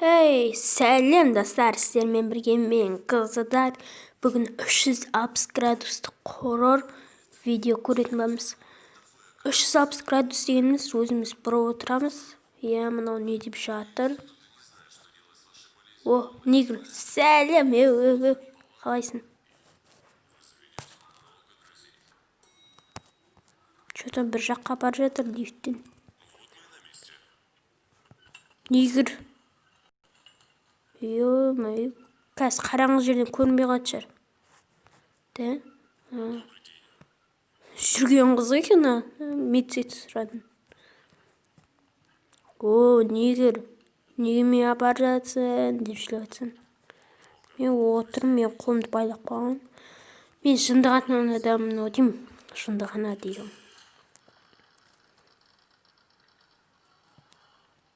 Эй, сәлем достар, сіздермен бірге мен Қызыдар. Бүгін 360 градустық хоррор видео көретін боламыз. 360 градус дегеніміз өзіміз бұрып отырамыз. Иә, мынау не деп жатыр? О, негр, сәлем, қалайсың? Что-то бір жаққа бара жатыр лифттен. Негр. Ё-моё, қазір қараңғы жерден көрінбей қалады шығар. Да? Жүрген қыз екен, медсестраны. О, негр, неге мен апарып жатсың деп жылап жатсың. Мен отырмын, мен қолымды байлап қалған. Мен жындыған адаммын деймін. Жындыған деймін.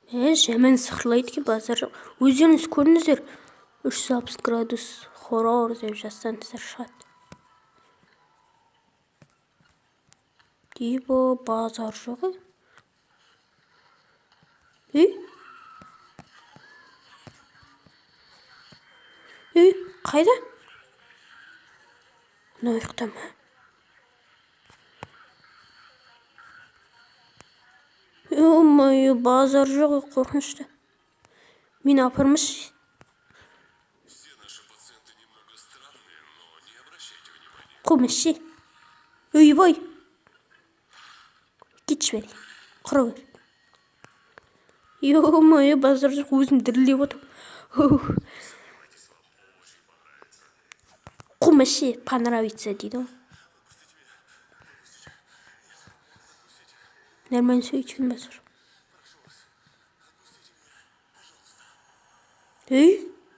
Жаман сықырлайды екен базар. Өздеріңіз көріңіздер. 360 градус хоррор деп жазсаңыздар шығады. Дейбо, базар жоқ. Қайда? Мына ұйықта ма? Ё-моё, базар жоқ, қорқынышты. Мені апармашы. Қомашы. Ой-бой. Кетші бәрі. Құра бер. Ё-моё, базар жоқ, өзім дірілеп отыр. Қомашы, понравится дейді. Нормально сөйткен базар.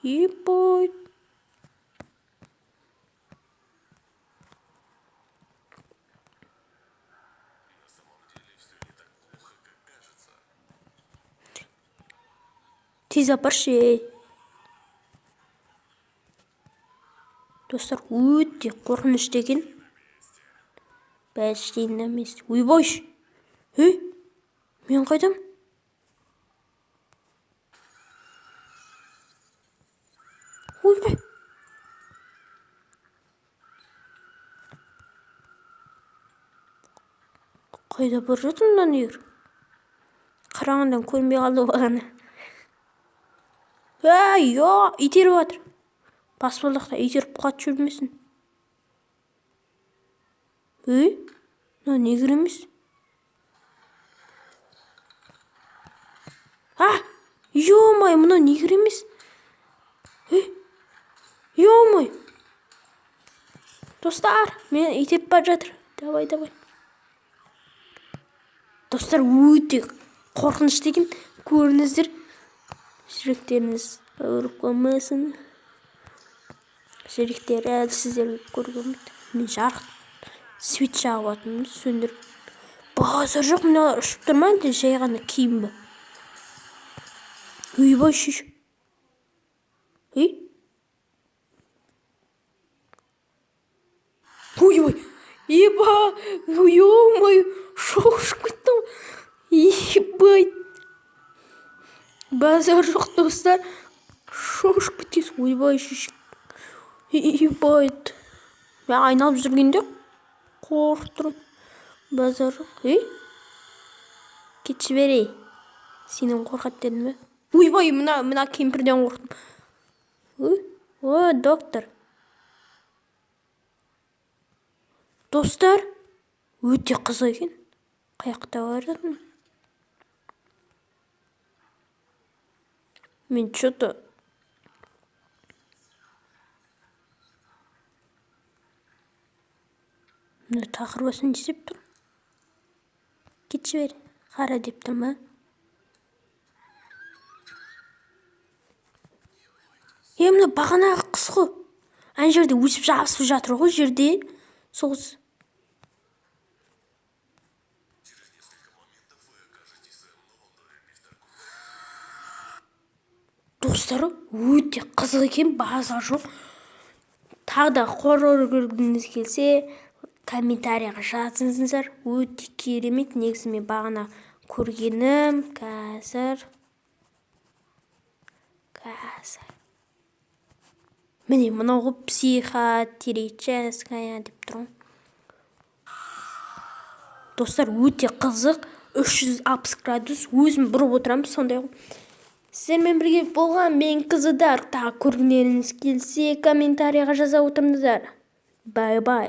Ебой. Тез апаршы. Достар, өте қорқынышты екен. Бәліштейін емес. Ойбойш. Мен қайдам? Ойбой. Қайда бір жатыр мына негр? Қараңғыдан көрмей қалды бағана. Итеріп жатыр. Баспалдақта итеріп қатып жүрмесін. Мына негр емес. Ё-май, мына негр емес. Ё-май. Достар, мен итеріп бара жатыр. Давай. Достар, өте қорқынышты екен. Көріңіздер. Жүректеріңіз ауырып қалмасын. Жүректер әлі сіздерге көргенмейді. Мен жарық свет жағып атымын, сөндіріп. Базар жоқ, мына ұшып тұрма, жай ғана киім бі. Ойбай шеш. Ойбай. Ё-моё, шошып кеттім. Ебай. Базар жоқ, достар. Шошып кеттіңіз. Ойбай шеш. Ебай. Мен айналып жүргенде қорқып тұрмын. Базар жоқ. Кетші берей. Сенен қорқат дедім бе? Ойбай, мына кемпірден қорқтым. О, доктор. Достар, өте қызық екен. Қаяқта бар жатырмын. Мен что-то тақырбасын десеп тұр. Кетші бер, қара деп тұр ма? Мына бағанағы қыз ғой. Ана жерде өсіп жабысып жатыр ғой жерде. Соғыз. Достар, өте қызық екен, базар жоқ. Тағы да хоррор көргіңіз келсе, комментарияға жазыңыздар. Өте керемет. Негізі мен бағана көргенім, қазір міне мынау психотерическая деп тұрмын. Достар, өте қызық. 360 градус өзім бұрып отырамын, сондай ғой. Сіздермен бірге болған мен қызыдар. Тағы көргілеріңіз келсе комментарияға жаза отырыңыздар. Бай-бай.